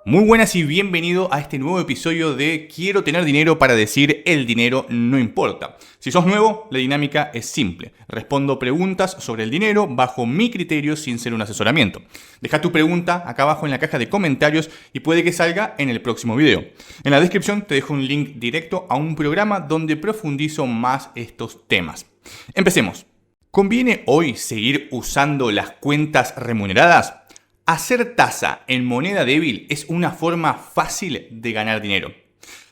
Muy buenas y bienvenido a este nuevo episodio de Quiero tener dinero para decir el dinero no importa. Si sos nuevo, la dinámica es simple. Respondo preguntas sobre el dinero bajo mi criterio sin ser un asesoramiento. Deja tu pregunta acá abajo en la caja de comentarios y puede que salga en el próximo video. En la descripción te dejo un link directo a un programa donde profundizo más estos temas. Empecemos. ¿Conviene hoy seguir usando las cuentas remuneradas? Hacer tasa en moneda débil es una forma fácil de ganar dinero.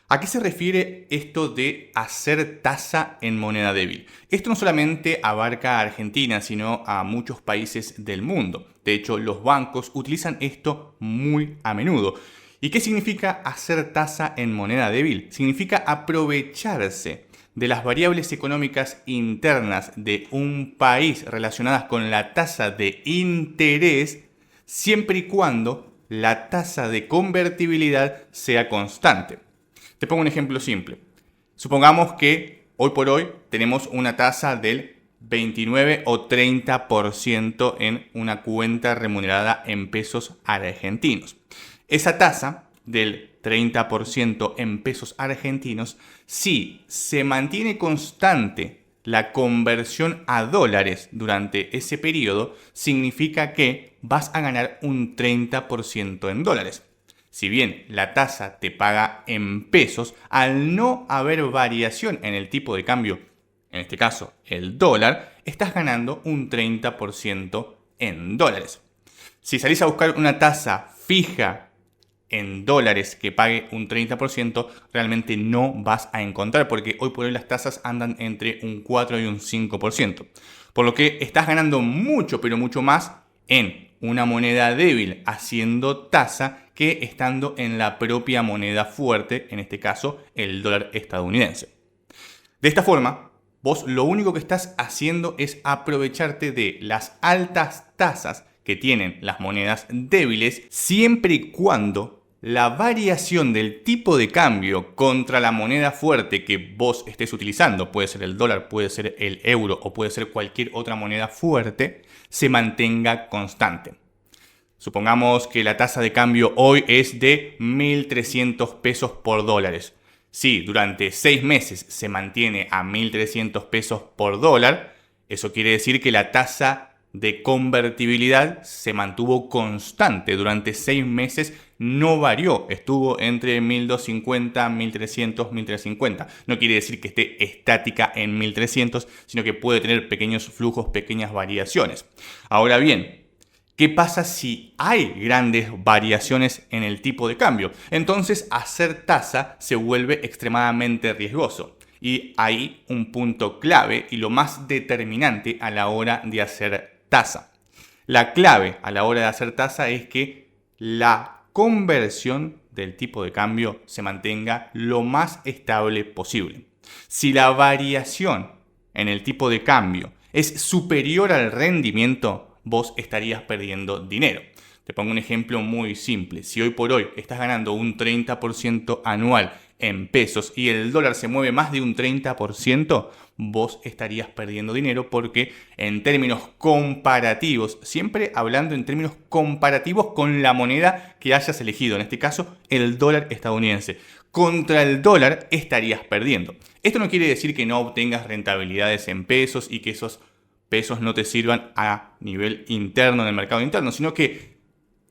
¿A qué se refiere esto de hacer tasa en moneda débil? Esto no solamente abarca a Argentina, sino a muchos países del mundo. De hecho, los bancos utilizan esto muy a menudo. ¿Y qué significa hacer tasa en moneda débil? Significa aprovecharse de las variables económicas internas de un país relacionadas con la tasa de interés, siempre y cuando la tasa de convertibilidad sea constante. Te pongo un ejemplo simple. Supongamos que hoy por hoy tenemos una tasa del 29 o 30% en una cuenta remunerada en pesos argentinos. Esa tasa del 30% en pesos argentinos, si se mantiene constante la conversión a dólares durante ese periodo, significa que vas a ganar un 30% en dólares. Si bien la tasa te paga en pesos, al no haber variación en el tipo de cambio, en este caso el dólar, estás ganando un 30% en dólares. Si salís a buscar una tasa fija en dólares que pague un 30%, realmente no vas a encontrar, porque hoy por hoy las tasas andan entre un 4 y un 5%. Por lo que estás ganando mucho, pero mucho más en una moneda débil haciendo tasa que estando en la propia moneda fuerte, en este caso el dólar estadounidense. De esta forma, vos lo único que estás haciendo es aprovecharte de las altas tasas que tienen las monedas débiles, siempre y cuando la variación del tipo de cambio contra la moneda fuerte que vos estés utilizando, puede ser el dólar, puede ser el euro o puede ser cualquier otra moneda fuerte, se mantenga constante. Supongamos que la tasa de cambio hoy es de 1.300 pesos por dólares. Si durante 6 meses se mantiene a 1.300 pesos por dólar, eso quiere decir que la tasa de convertibilidad se mantuvo constante durante 6 meses, no varió, estuvo entre 1.250, 1.300, 1.350. No quiere decir que esté estática en 1.300, sino que puede tener pequeños flujos, pequeñas variaciones. Ahora bien, ¿qué pasa si hay grandes variaciones en el tipo de cambio? Entonces hacer tasa se vuelve extremadamente riesgoso. Y hay un punto clave y lo más determinante a la hora de hacer tasa. La clave a la hora de hacer tasa es que la conversión del tipo de cambio se mantenga lo más estable posible. Si la variación en el tipo de cambio es superior al rendimiento, vos estarías perdiendo dinero. Te pongo un ejemplo muy simple. Si hoy por hoy estás ganando un 30% anual en pesos y el dólar se mueve más de un 30%, vos estarías perdiendo dinero porque en términos comparativos, siempre hablando en términos comparativos con la moneda que hayas elegido, en este caso el dólar estadounidense, contra el dólar estarías perdiendo. Esto no quiere decir que no obtengas rentabilidades en pesos y que esos pesos no te sirvan a nivel interno en el mercado interno, sino que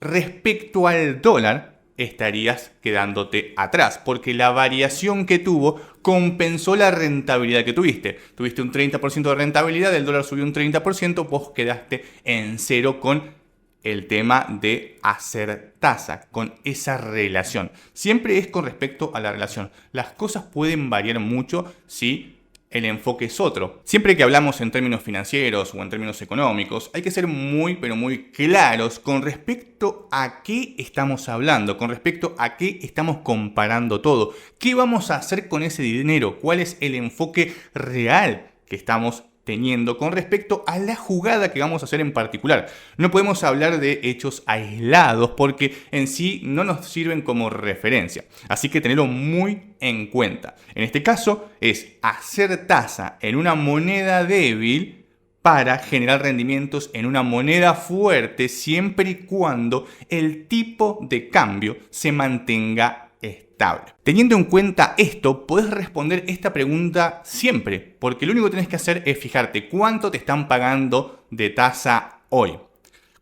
respecto al dólar estarías quedándote atrás, porque la variación que tuvo compensó la rentabilidad que tuviste. Tuviste un 30% de rentabilidad, el dólar subió un 30%, vos quedaste en cero con el tema de hacer tasa, con esa relación. Siempre es con respecto a la relación. Las cosas pueden variar mucho si el enfoque es otro. Siempre que hablamos en términos financieros o en términos económicos, hay que ser muy, pero muy claros con respecto a qué estamos hablando, con respecto a qué estamos comparando todo. ¿Qué vamos a hacer con ese dinero? ¿Cuál es el enfoque real que estamos teniendo con respecto a la jugada que vamos a hacer en particular? No podemos hablar de hechos aislados porque en sí no nos sirven como referencia. Así que tenerlo muy en cuenta. En este caso es hacer tasa en una moneda débil para generar rendimientos en una moneda fuerte siempre y cuando el tipo de cambio se mantenga estable. Teniendo en cuenta esto, podés responder esta pregunta siempre, porque lo único que tenés que hacer es fijarte cuánto te están pagando de tasa hoy.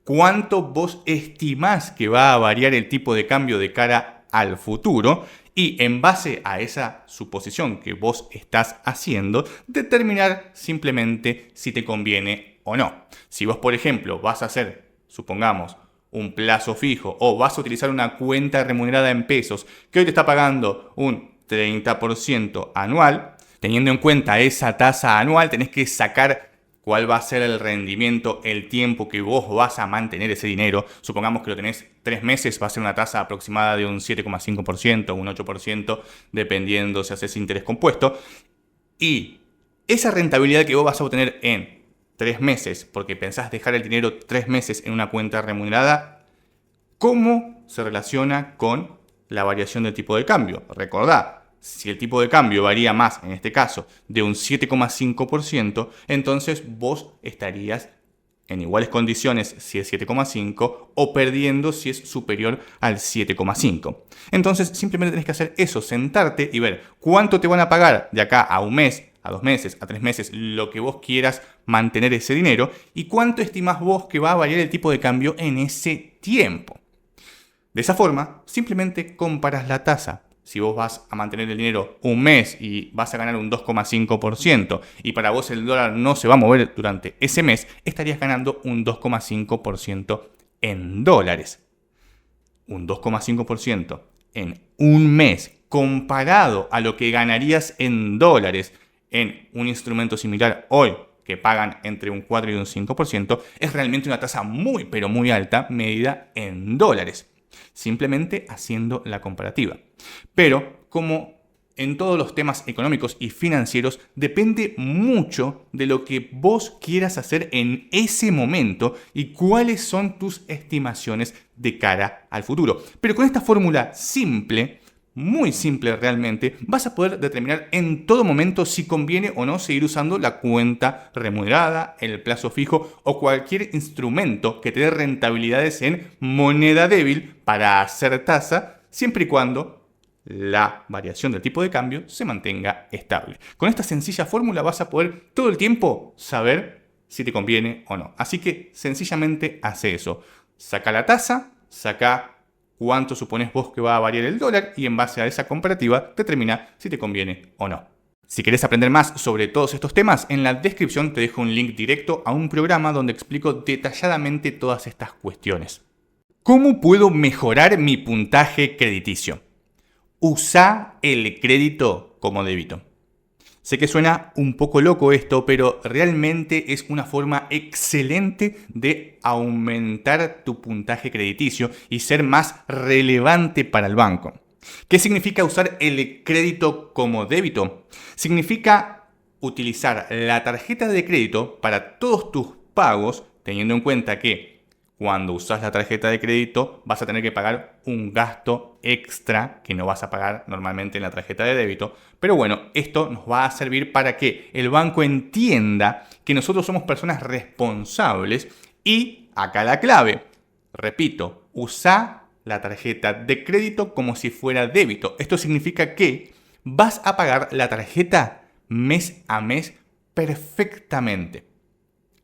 ¿Cuánto vos estimás que va a variar el tipo de cambio de cara al futuro? Y en base a esa suposición que vos estás haciendo, determinar simplemente si te conviene o no. Si vos, por ejemplo, vas a hacer, supongamos, un plazo fijo o vas a utilizar una cuenta remunerada en pesos que hoy te está pagando un 30% anual, teniendo en cuenta esa tasa anual, tenés que sacar cuál va a ser el rendimiento, el tiempo que vos vas a mantener ese dinero. Supongamos que lo tenés 3 meses, va a ser una tasa aproximada de un 7,5%, un 8%, dependiendo si haces interés compuesto. Y esa rentabilidad que vos vas a obtener en 3 meses, porque pensás dejar el dinero 3 meses en una cuenta remunerada, ¿cómo se relaciona con la variación del tipo de cambio? Recordá, si el tipo de cambio varía más, en este caso, de un 7,5%, entonces vos estarías en iguales condiciones si es 7,5 o perdiendo si es superior al 7,5. Entonces simplemente tenés que hacer eso, sentarte y ver cuánto te van a pagar de acá a un mes, a 2 meses, a 3 meses, lo que vos quieras mantener ese dinero y cuánto estimás vos que va a variar el tipo de cambio en ese tiempo. De esa forma, simplemente comparas la tasa. Si vos vas a mantener el dinero un mes y vas a ganar un 2,5% y para vos el dólar no se va a mover durante ese mes, estarías ganando un 2,5% en dólares. Un 2,5% en un mes comparado a lo que ganarías en dólares en un instrumento similar hoy, que pagan entre un 4 y un 5%, es realmente una tasa muy pero muy alta medida en dólares. Simplemente haciendo la comparativa. Pero como en todos los temas económicos y financieros, depende mucho de lo que vos quieras hacer en ese momento y cuáles son tus estimaciones de cara al futuro. Pero con esta fórmula simple, muy simple realmente, vas a poder determinar en todo momento si conviene o no seguir usando la cuenta remunerada, el plazo fijo o cualquier instrumento que te dé rentabilidades en moneda débil para hacer tasa, siempre y cuando la variación del tipo de cambio se mantenga estable. Con esta sencilla fórmula vas a poder todo el tiempo saber si te conviene o no. Así que sencillamente hace eso. Saca la tasa, saca cuánto supones vos que va a variar el dólar y en base a esa comparativa determina si te conviene o no. Si querés aprender más sobre todos estos temas, en la descripción te dejo un link directo a un programa donde explico detalladamente todas estas cuestiones. ¿Cómo puedo mejorar mi puntaje crediticio? Usa el crédito como débito. Sé que suena un poco loco esto, pero realmente es una forma excelente de aumentar tu puntaje crediticio y ser más relevante para el banco. ¿Qué significa usar el crédito como débito? Significa utilizar la tarjeta de crédito para todos tus pagos, teniendo en cuenta que cuando usas la tarjeta de crédito vas a tener que pagar un gasto extra que no vas a pagar normalmente en la tarjeta de débito. Pero bueno, esto nos va a servir para que el banco entienda que nosotros somos personas responsables y acá la clave. Repito, usa la tarjeta de crédito como si fuera débito. Esto significa que vas a pagar la tarjeta mes a mes perfectamente.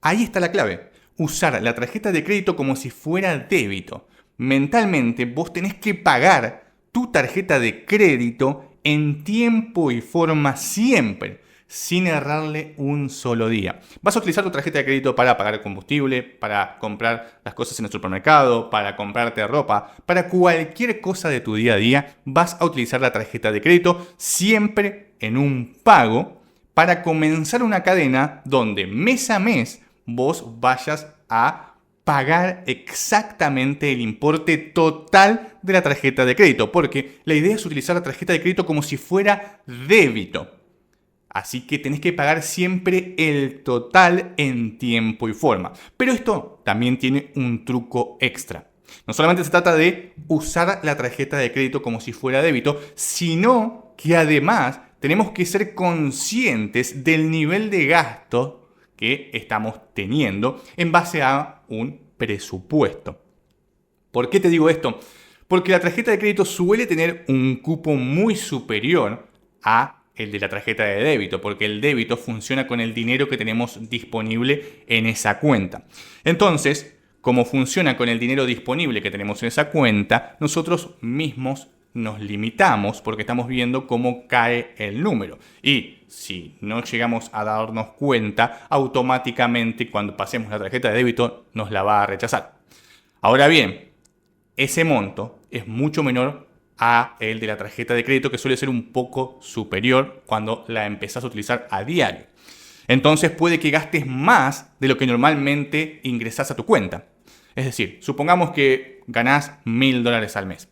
Ahí está la clave. Usar la tarjeta de crédito como si fuera débito. Mentalmente vos tenés que pagar tu tarjeta de crédito en tiempo y forma siempre, sin errarle un solo día. Vas a utilizar tu tarjeta de crédito para pagar el combustible, para comprar las cosas en el supermercado, para comprarte ropa, para cualquier cosa de tu día a día, vas a utilizar la tarjeta de crédito siempre en un pago para comenzar una cadena donde mes a mes vos vayas a pagar exactamente el importe total de la tarjeta de crédito, porque la idea es utilizar la tarjeta de crédito como si fuera débito. Así que tenés que pagar siempre el total en tiempo y forma. Pero esto también tiene un truco extra. No solamente se trata de usar la tarjeta de crédito como si fuera débito, sino que además tenemos que ser conscientes del nivel de gasto que estamos teniendo en base a un presupuesto. ¿Por qué te digo esto? Porque la tarjeta de crédito suele tener un cupo muy superior a el de la tarjeta de débito, porque el débito funciona con el dinero que tenemos disponible en esa cuenta. Entonces, como funciona con el dinero disponible que tenemos en esa cuenta, nosotros mismos nos limitamos porque estamos viendo cómo cae el número. Y si no llegamos a darnos cuenta, automáticamente cuando pasemos la tarjeta de débito nos la va a rechazar. Ahora bien, ese monto es mucho menor a el de la tarjeta de crédito, que suele ser un poco superior cuando la empezás a utilizar a diario. Entonces puede que gastes más de lo que normalmente ingresás a tu cuenta. Es decir, supongamos que ganás $1.000 al mes.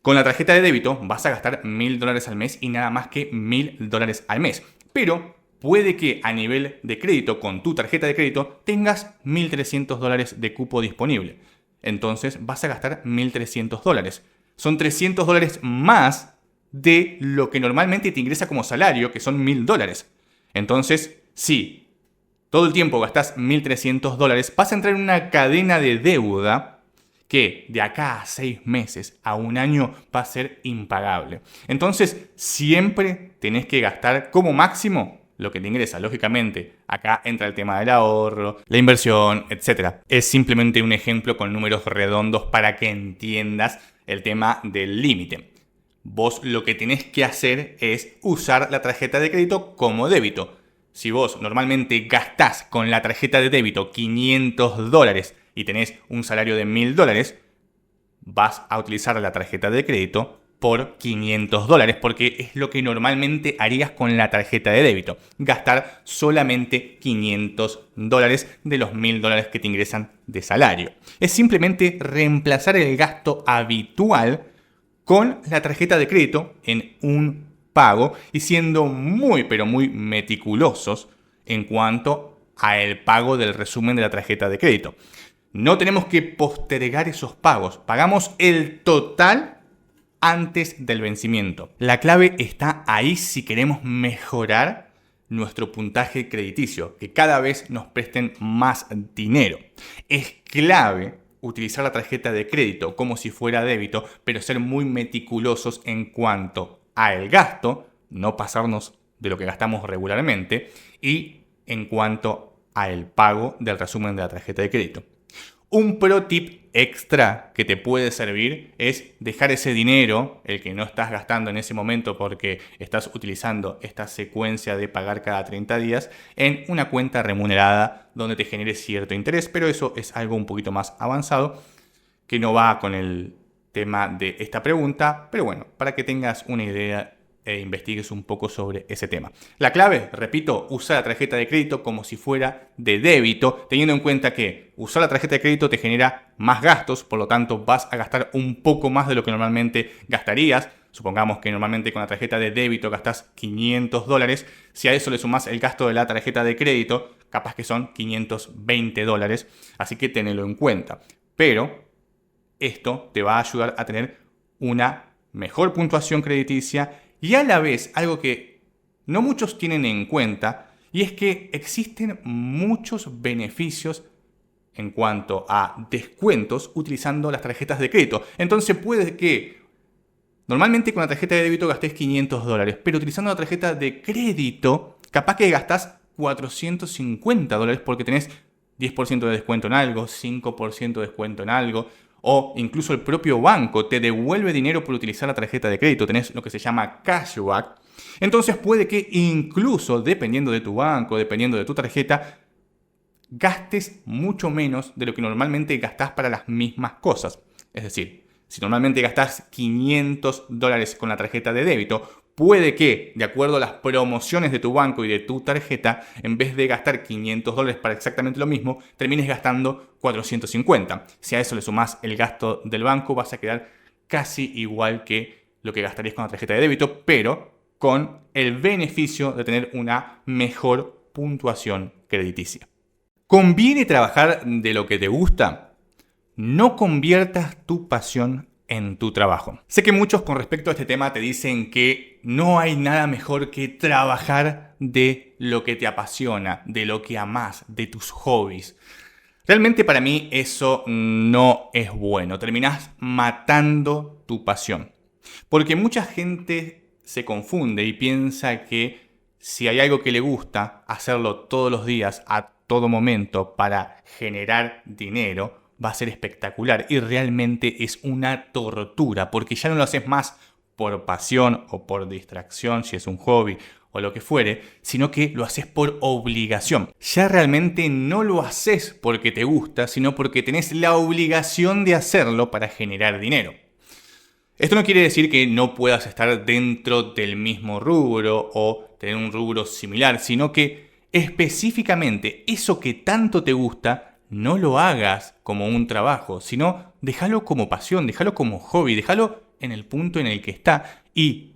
Con la tarjeta de débito vas a gastar $1.000 al mes y nada más que $1.000 al mes. Pero puede que a nivel de crédito, con tu tarjeta de crédito, tengas $1.300 de cupo disponible. Entonces vas a gastar $1.300. Son $300 más de lo que normalmente te ingresa como salario, que son $1.000. Entonces, si todo el tiempo gastas $1.300, vas a entrar en una cadena de deuda que de acá a 6 meses, a un año, va a ser impagable. Entonces, siempre tenés que gastar como máximo lo que te ingresa. Lógicamente, acá entra el tema del ahorro, la inversión, etc. Es simplemente un ejemplo con números redondos para que entiendas el tema del límite. Vos lo que tenés que hacer es usar la tarjeta de crédito como débito. Si vos normalmente gastás con la tarjeta de débito $500 y tenés un salario de $1.000, vas a utilizar la tarjeta de crédito por $500, porque es lo que normalmente harías con la tarjeta de débito. Gastar solamente $500 de los $1.000 que te ingresan de salario. Es simplemente reemplazar el gasto habitual con la tarjeta de crédito en un pago y siendo muy pero muy meticulosos en cuanto a el pago del resumen de la tarjeta de crédito. No tenemos que postergar esos pagos. Pagamos el total antes del vencimiento. La clave está ahí si queremos mejorar nuestro puntaje crediticio, que cada vez nos presten más dinero. Es clave utilizar la tarjeta de crédito como si fuera débito, pero ser muy meticulosos en cuanto al gasto, no pasarnos de lo que gastamos regularmente, y en cuanto al pago del resumen de la tarjeta de crédito. Un pro tip extra que te puede servir es dejar ese dinero, el que no estás gastando en ese momento porque estás utilizando esta secuencia de pagar cada 30 días, en una cuenta remunerada donde te genere cierto interés, pero eso es algo un poquito más avanzado que no va con el tema de esta pregunta, pero bueno, para que tengas una idea e investigues un poco sobre ese tema. La clave, repito, usar la tarjeta de crédito como si fuera de débito, teniendo en cuenta que usar la tarjeta de crédito te genera más gastos, por lo tanto vas a gastar un poco más de lo que normalmente gastarías. Supongamos que normalmente con la tarjeta de débito gastas $500, si a eso le sumas el gasto de la tarjeta de crédito, capaz que son $520, así que tenelo en cuenta. Pero esto te va a ayudar a tener una mejor puntuación crediticia y a la vez algo que no muchos tienen en cuenta, y es que existen muchos beneficios en cuanto a descuentos utilizando las tarjetas de crédito. Entonces puede que normalmente con la tarjeta de débito gastés $500, pero utilizando la tarjeta de crédito capaz que gastás $450 porque tenés 10% de descuento en algo, 5% de descuento en algo, o incluso el propio banco te devuelve dinero por utilizar la tarjeta de crédito. Tenés lo que se llama cashback. Entonces puede que incluso, dependiendo de tu banco, dependiendo de tu tarjeta, gastes mucho menos de lo que normalmente gastás para las mismas cosas. Es decir, si normalmente gastás $500 con la tarjeta de débito, puede que, de acuerdo a las promociones de tu banco y de tu tarjeta, en vez de gastar $500 para exactamente lo mismo, termines gastando $450. Si a eso le sumás el gasto del banco, vas a quedar casi igual que lo que gastarías con la tarjeta de débito, pero con el beneficio de tener una mejor puntuación crediticia. ¿Conviene trabajar de lo que te gusta? No conviertas tu pasión en tu trabajo. Sé que muchos con respecto a este tema te dicen que no hay nada mejor que trabajar de lo que te apasiona, de lo que amás, de tus hobbies. Realmente para mí eso no es bueno. Terminás matando tu pasión. Porque mucha gente se confunde y piensa que si hay algo que le gusta, hacerlo todos los días, a todo momento, para generar dinero, va a ser espectacular. Y realmente es una tortura, porque ya no lo haces más por pasión o por distracción, si es un hobby o lo que fuere, sino que lo haces por obligación. Ya realmente no lo haces porque te gusta, sino porque tenés la obligación de hacerlo para generar dinero. Esto no quiere decir que no puedas estar dentro del mismo rubro o tener un rubro similar, sino que específicamente eso que tanto te gusta, no lo hagas como un trabajo, sino déjalo como pasión, déjalo como hobby, déjalo en el punto en el que está y,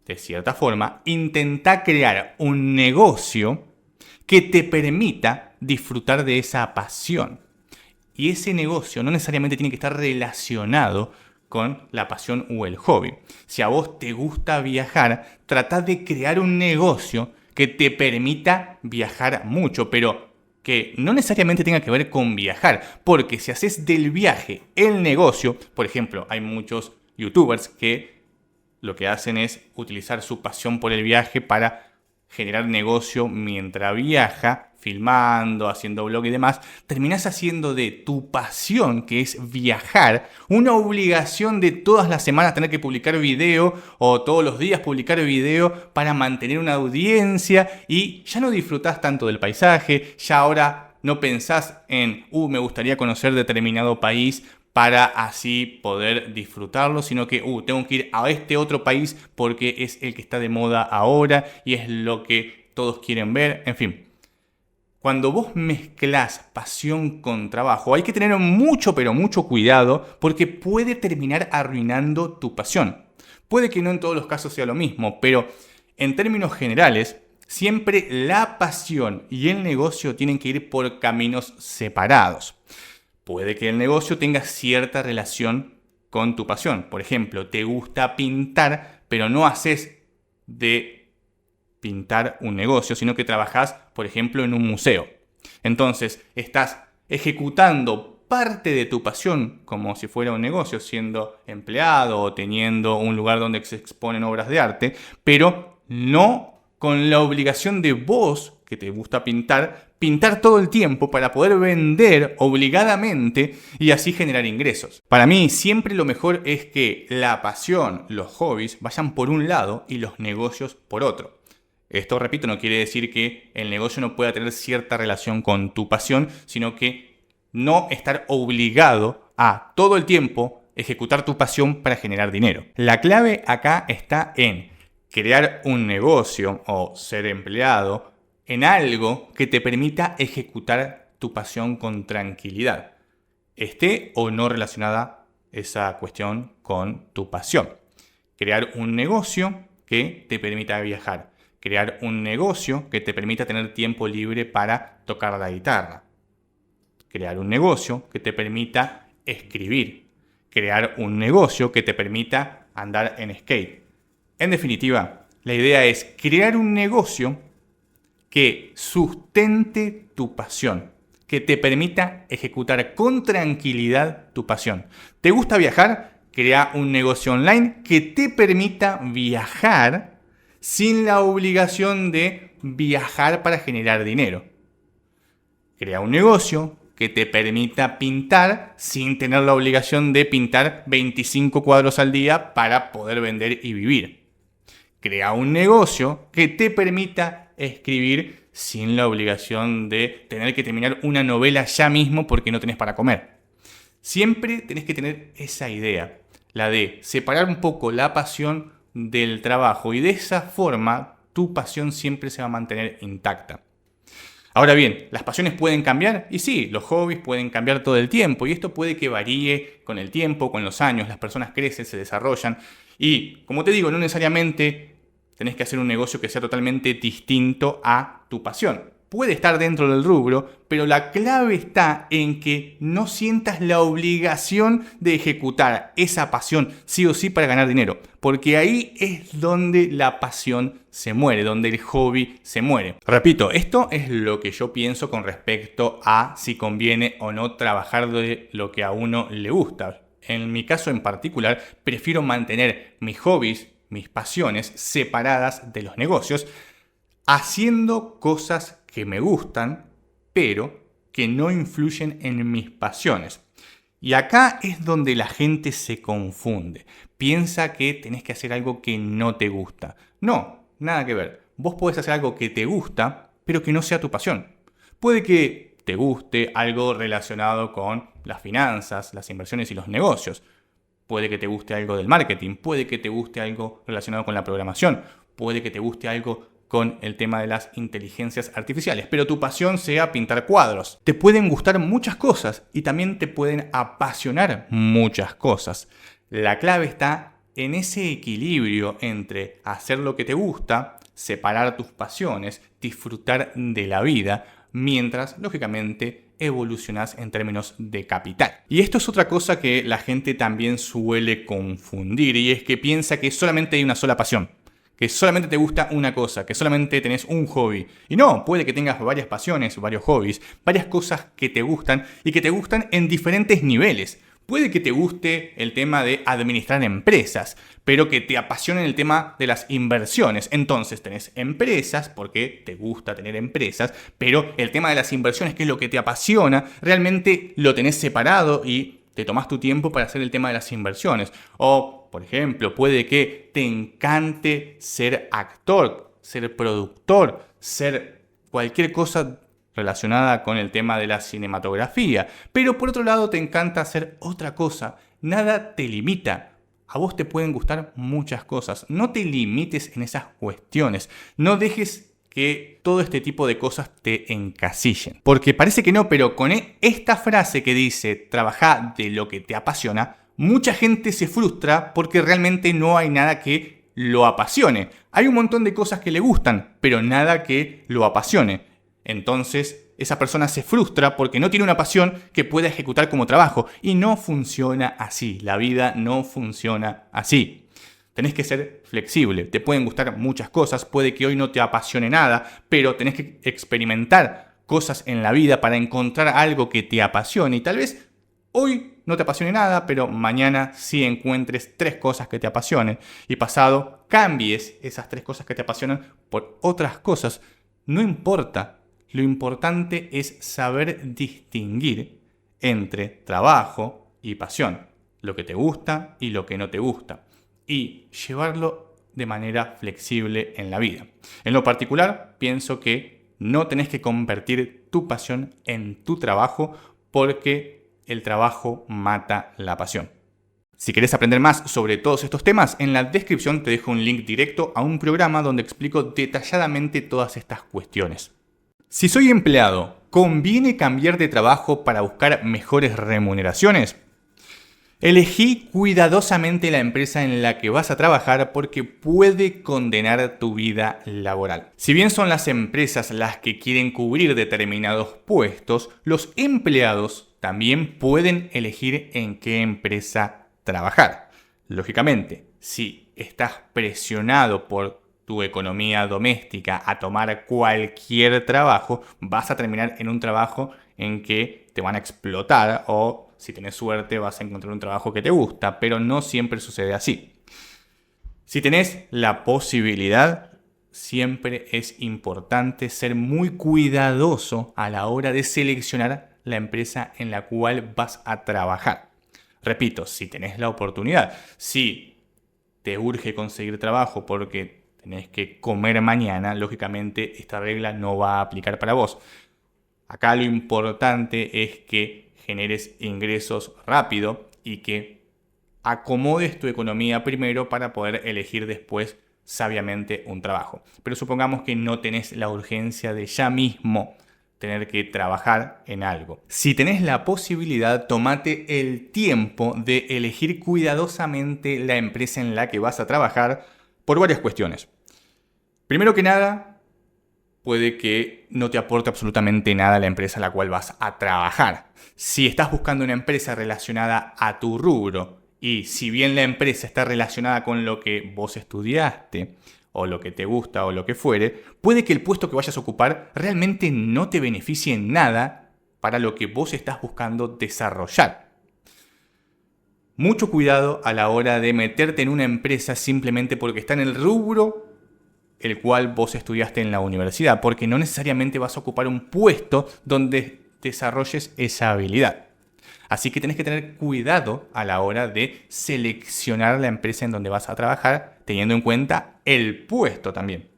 de cierta forma, intenta crear un negocio que te permita disfrutar de esa pasión. Y ese negocio no necesariamente tiene que estar relacionado con la pasión o el hobby. Si a vos te gusta viajar, trata de crear un negocio que te permita viajar mucho, pero que no necesariamente tenga que ver con viajar, porque si haces del viaje el negocio, por ejemplo, hay muchos youtubers que lo que hacen es utilizar su pasión por el viaje para generar negocio mientras viaja, filmando, haciendo blog y demás. Terminás haciendo de tu pasión, que es viajar, una obligación de todas las semanas tener que publicar video o todos los días publicar video para mantener una audiencia y ya no disfrutás tanto del paisaje, ya ahora no pensás en, me gustaría conocer determinado país para así poder disfrutarlo, sino que tengo que ir a este otro país porque es el que está de moda ahora y es lo que todos quieren ver, en fin. Cuando vos mezclás pasión con trabajo, hay que tener mucho, pero mucho cuidado porque puede terminar arruinando tu pasión. Puede que no en todos los casos sea lo mismo, pero en términos generales, siempre la pasión y el negocio tienen que ir por caminos separados. Puede que el negocio tenga cierta relación con tu pasión. Por ejemplo, te gusta pintar, pero no haces de pintar un negocio, sino que trabajás, por ejemplo, en un museo. Entonces, estás ejecutando parte de tu pasión como si fuera un negocio, siendo empleado o teniendo un lugar donde se exponen obras de arte, pero no con la obligación de vos, que te gusta pintar todo el tiempo para poder vender obligadamente y así generar ingresos. Para mí siempre lo mejor es que la pasión, los hobbies vayan por un lado y los negocios por otro. Esto, repito, no quiere decir que el negocio no pueda tener cierta relación con tu pasión, sino que no estar obligado a todo el tiempo ejecutar tu pasión para generar dinero. La clave acá está en crear un negocio o ser empleado en algo que te permita ejecutar tu pasión con tranquilidad, esté o no relacionada esa cuestión con tu pasión. Crear un negocio que te permita viajar, crear un negocio que te permita tener tiempo libre para tocar la guitarra, crear un negocio que te permita escribir, crear un negocio que te permita andar en skate. En definitiva, la idea es crear un negocio que sustente tu pasión, que te permita ejecutar con tranquilidad tu pasión. ¿Te gusta viajar? Crea un negocio online que te permita viajar sin la obligación de viajar para generar dinero. Crea un negocio que te permita pintar sin tener la obligación de pintar 25 cuadros al día para poder vender y vivir. Crea un negocio que te permita escribir sin la obligación de tener que terminar una novela ya mismo porque no tenés para comer. Siempre tenés que tener esa idea, la de separar un poco la pasión del trabajo y de esa forma tu pasión siempre se va a mantener intacta. Ahora bien, ¿las pasiones pueden cambiar? Y sí, los hobbies pueden cambiar todo el tiempo y esto puede que varíe con el tiempo, con los años, las personas crecen, se desarrollan y, como te digo, no necesariamente tenés que hacer un negocio que sea totalmente distinto a tu pasión. puede estar dentro del rubro, pero la clave está en que no sientas la obligación de ejecutar esa pasión sí o sí para ganar dinero, porque ahí es donde la pasión se muere, donde el hobby se muere. Repito, esto es lo que yo pienso con respecto a si conviene o no trabajar de lo que a uno le gusta. En mi caso en particular, prefiero mantener mis hobbies, mis pasiones separadas de los negocios, haciendo cosas que me gustan, pero que no influyen en mis pasiones. Y acá es donde la gente se confunde. Piensa que tenés que hacer algo que no te gusta. No, nada que ver. Vos podés hacer algo que te gusta, pero que no sea tu pasión. Puede que te guste algo relacionado con las finanzas, las inversiones y los negocios. Puede que te guste algo del marketing, puede que te guste algo relacionado con la programación, puede que te guste algo con el tema de las inteligencias artificiales, pero tu pasión sea pintar cuadros. Te pueden gustar muchas cosas y también te pueden apasionar muchas cosas. La clave está en ese equilibrio entre hacer lo que te gusta, separar tus pasiones, disfrutar de la vida, mientras, lógicamente, evolucionas en términos de capital. Y esto es otra cosa que la gente también suele confundir, y es que piensa que solamente hay una sola pasión, que solamente te gusta una cosa, que solamente tenés un hobby. Y no, puede que tengas varias pasiones, varios hobbies, varias cosas que te gustan y que te gustan en diferentes niveles. Puede que te guste el tema de administrar empresas, pero que te apasione el tema de las inversiones. Entonces tenés empresas porque te gusta tener empresas, pero el tema de las inversiones, que es lo que te apasiona, realmente lo tenés separado y te tomás tu tiempo para hacer el tema de las inversiones. O, por ejemplo, puede que te encante ser actor, ser productor, ser cualquier cosa relacionada con el tema de la cinematografía, pero por otro lado te encanta hacer otra cosa. Nada te limita. A vos te pueden gustar muchas cosas. No te limites en esas cuestiones. No dejes que todo este tipo de cosas te encasillen. Porque parece que no, pero con esta frase que dice trabaja de lo que te apasiona, mucha gente se frustra porque realmente no hay nada que lo apasione. Hay un montón de cosas que le gustan, pero nada que lo apasione. Entonces, esa persona se frustra porque no tiene una pasión que pueda ejecutar como trabajo. Y no funciona así. La vida no funciona así. Tenés que ser flexible. Te pueden gustar muchas cosas. Puede que hoy no te apasione nada, pero tenés que experimentar cosas en la vida para encontrar algo que te apasione. Y tal vez hoy no te apasione nada, pero mañana sí encuentres 3 cosas que te apasionen. Y pasado cambies esas 3 cosas que te apasionan por otras cosas. No importa. Lo importante es saber distinguir entre trabajo y pasión, lo que te gusta y lo que no te gusta, y llevarlo de manera flexible en la vida. En lo particular, pienso que no tenés que convertir tu pasión en tu trabajo porque el trabajo mata la pasión. Si querés aprender más sobre todos estos temas, en la descripción te dejo un link directo a un programa donde explico detalladamente todas estas cuestiones. Si soy empleado, ¿conviene cambiar de trabajo para buscar mejores remuneraciones? Elegí cuidadosamente la empresa en la que vas a trabajar porque puede condenar tu vida laboral. Si bien son las empresas las que quieren cubrir determinados puestos, los empleados también pueden elegir en qué empresa trabajar. Lógicamente, si estás presionado por tu economía doméstica a tomar cualquier trabajo, vas a terminar en un trabajo en que te van a explotar o, si tenés suerte, vas a encontrar un trabajo que te gusta, pero no siempre sucede así. Si tenés la posibilidad, siempre es importante ser muy cuidadoso a la hora de seleccionar la empresa en la cual vas a trabajar. Repito, si tenés la oportunidad, si te urge conseguir trabajo porque tenés que comer mañana, lógicamente esta regla no va a aplicar para vos. Acá lo importante es que generes ingresos rápido y que acomodes tu economía primero para poder elegir después sabiamente un trabajo. Pero supongamos que no tenés la urgencia de ya mismo tener que trabajar en algo. Si tenés la posibilidad, tomate el tiempo de elegir cuidadosamente la empresa en la que vas a trabajar por varias cuestiones. Primero que nada, puede que no te aporte absolutamente nada a la empresa a la cual vas a trabajar. Si estás buscando una empresa relacionada a tu rubro y si bien la empresa está relacionada con lo que vos estudiaste o lo que te gusta o lo que fuere, puede que el puesto que vayas a ocupar realmente no te beneficie en nada para lo que vos estás buscando desarrollar. Mucho cuidado a la hora de meterte en una empresa simplemente porque está en el rubro el cual vos estudiaste en la universidad, porque no necesariamente vas a ocupar un puesto donde desarrolles esa habilidad. Así que tenés que tener cuidado a la hora de seleccionar la empresa en donde vas a trabajar, teniendo en cuenta el puesto también.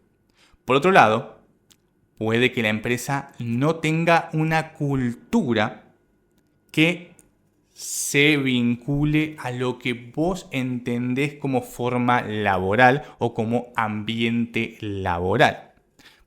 Por otro lado, puede que la empresa no tenga una cultura que se vincule a lo que vos entendés como forma laboral o como ambiente laboral.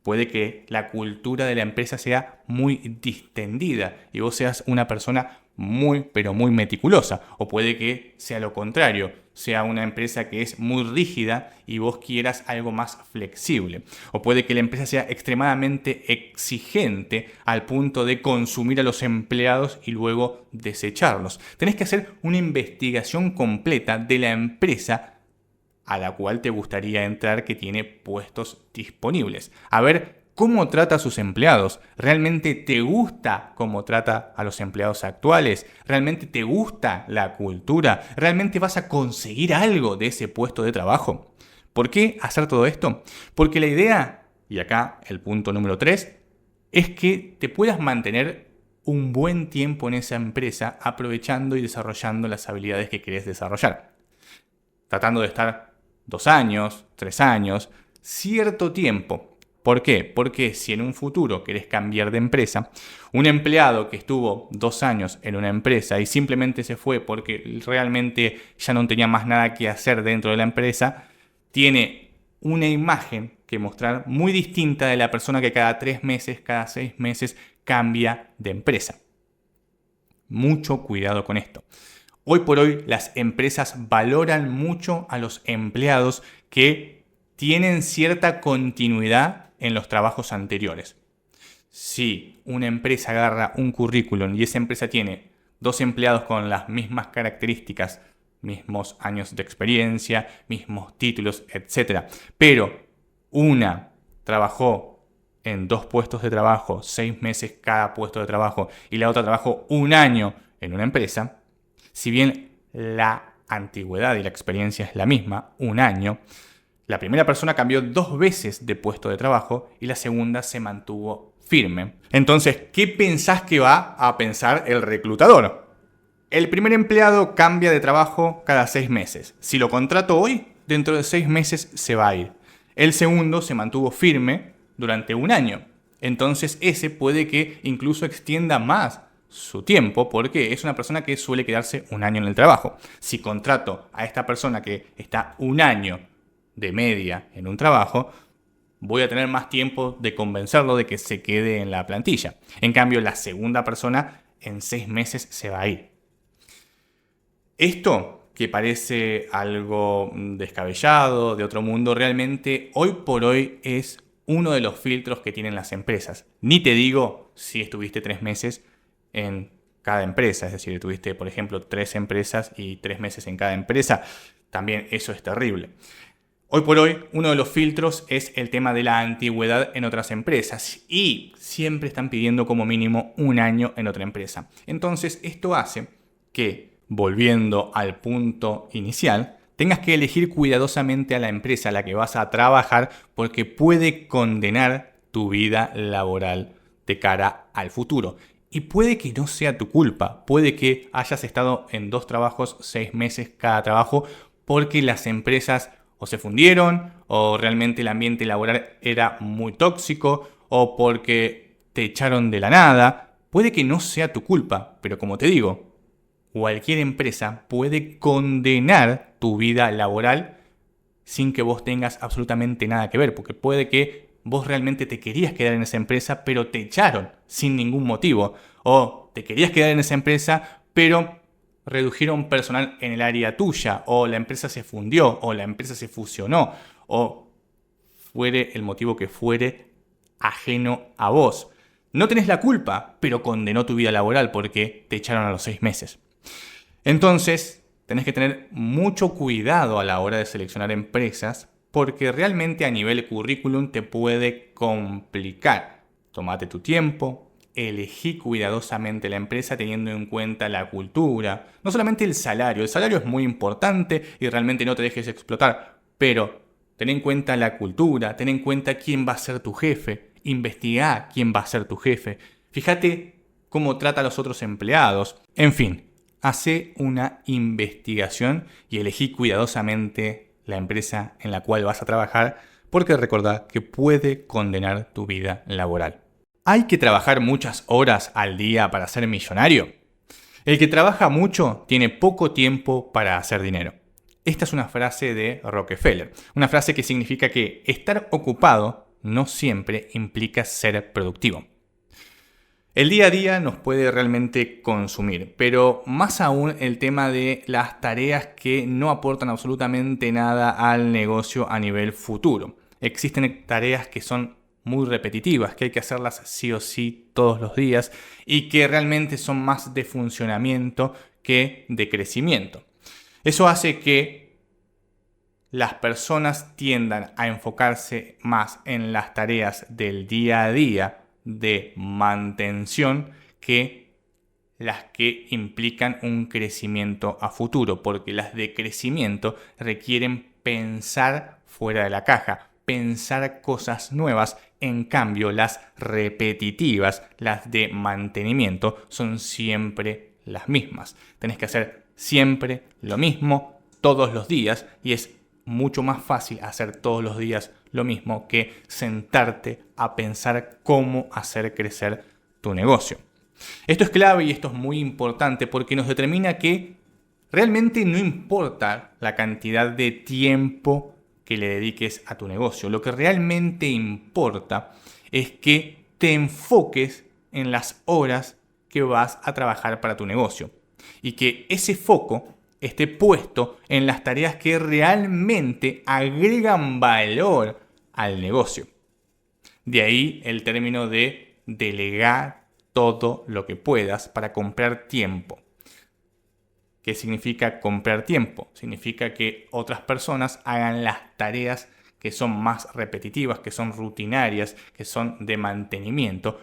Puede que la cultura de la empresa sea muy distendida y vos seas una persona muy, pero muy meticulosa. O puede que sea lo contrario, sea una empresa que es muy rígida y vos quieras algo más flexible. O puede que la empresa sea extremadamente exigente al punto de consumir a los empleados y luego desecharlos. Tenés que hacer una investigación completa de la empresa a la cual te gustaría entrar que tiene puestos disponibles. A ver cómo trata a sus empleados. ¿Realmente te gusta cómo trata a los empleados actuales? ¿Realmente te gusta la cultura? ¿Realmente vas a conseguir algo de ese puesto de trabajo? ¿Por qué hacer todo esto? Porque la idea, y acá el punto número 3, es que te puedas mantener un buen tiempo en esa empresa aprovechando y desarrollando las habilidades que querés desarrollar. Tratando de estar 2 años, 3 años, cierto tiempo. ¿Por qué? Porque si en un futuro querés cambiar de empresa, un empleado que estuvo 2 años en una empresa y simplemente se fue porque realmente ya no tenía más nada que hacer dentro de la empresa, tiene una imagen que mostrar muy distinta de la persona que cada 3 meses, cada 6 meses cambia de empresa. Mucho cuidado con esto. Hoy por hoy las empresas valoran mucho a los empleados que tienen cierta continuidad en los trabajos anteriores. Si una empresa agarra un currículum y esa empresa tiene 2 empleados con las mismas características, mismos años de experiencia, mismos títulos, etc., pero una trabajó en 2 puestos de trabajo, 6 meses cada puesto de trabajo, y la otra trabajó 1 año en una empresa, si bien la antigüedad y la experiencia es la misma, 1 año, la primera persona cambió 2 veces de puesto de trabajo y la segunda se mantuvo firme. Entonces, ¿qué pensás que va a pensar el reclutador? El primer empleado cambia de trabajo cada 6 meses. Si lo contrato hoy, dentro de 6 meses se va a ir. El segundo se mantuvo firme durante 1 año. Entonces, ese puede que incluso extienda más su tiempo porque es una persona que suele quedarse 1 año en el trabajo. Si contrato a esta persona que está 1 año de media en un trabajo, voy a tener más tiempo de convencerlo de que se quede en la plantilla. En cambio, la segunda persona en 6 meses se va a ir. Esto, que parece algo descabellado, de otro mundo, realmente hoy por hoy es uno de los filtros que tienen las empresas. Ni te digo si estuviste 3 meses en cada empresa, es decir, tuviste, por ejemplo, 3 empresas y 3 meses en cada empresa. También eso es terrible. Hoy por hoy, uno de los filtros es el tema de la antigüedad en otras empresas y siempre están pidiendo como mínimo 1 año en otra empresa. Entonces, esto hace que, volviendo al punto inicial, tengas que elegir cuidadosamente a la empresa a la que vas a trabajar porque puede condenar tu vida laboral de cara al futuro. Y puede que no sea tu culpa, puede que hayas estado en 2 trabajos, 6 meses cada trabajo, porque las empresas o se fundieron, o realmente el ambiente laboral era muy tóxico, o porque te echaron de la nada. Puede que no sea tu culpa, pero como te digo, cualquier empresa puede condenar tu vida laboral sin que vos tengas absolutamente nada que ver, porque puede que vos realmente te querías quedar en esa empresa, pero te echaron sin ningún motivo, o te querías quedar en esa empresa, pero redujeron personal en el área tuya, o la empresa se fundió, o la empresa se fusionó, o fuere el motivo que fuere, ajeno a vos. No tenés la culpa, pero condenó tu vida laboral porque te echaron a los 6 meses. Entonces, tenés que tener mucho cuidado a la hora de seleccionar empresas porque realmente a nivel currículum te puede complicar. Tómate tu tiempo, elegí cuidadosamente la empresa teniendo en cuenta la cultura, no solamente el salario es muy importante y realmente no te dejes explotar, pero ten en cuenta la cultura, ten en cuenta quién va a ser tu jefe, investigá quién va a ser tu jefe, fíjate cómo trata a los otros empleados, en fin, hace una investigación y elegí cuidadosamente la empresa en la cual vas a trabajar porque recordá que puede condenar tu vida laboral. ¿Hay que trabajar muchas horas al día para ser millonario? El que trabaja mucho tiene poco tiempo para hacer dinero. Esta es una frase de Rockefeller, una frase que significa que estar ocupado no siempre implica ser productivo. El día a día nos puede realmente consumir, pero más aún el tema de las tareas que no aportan absolutamente nada al negocio a nivel futuro. Existen tareas que son muy repetitivas, que hay que hacerlas sí o sí todos los días y que realmente son más de funcionamiento que de crecimiento. Eso hace que las personas tiendan a enfocarse más en las tareas del día a día de mantención que las que implican un crecimiento a futuro, porque las de crecimiento requieren pensar fuera de la caja, pensar cosas nuevas. En cambio, las repetitivas, las de mantenimiento, son siempre las mismas. Tenés que hacer siempre lo mismo todos los días y es mucho más fácil hacer todos los días lo mismo que sentarte a pensar cómo hacer crecer tu negocio. Esto es clave y esto es muy importante porque nos determina que realmente no importa la cantidad de tiempo que le dediques a tu negocio. Lo que realmente importa es que te enfoques en las horas que vas a trabajar para tu negocio y que ese foco esté puesto en las tareas que realmente agregan valor al negocio. De ahí el término de delegar todo lo que puedas para comprar tiempo. ¿Qué significa comprar tiempo? Significa que otras personas hagan las tareas que son más repetitivas, que son rutinarias, que son de mantenimiento,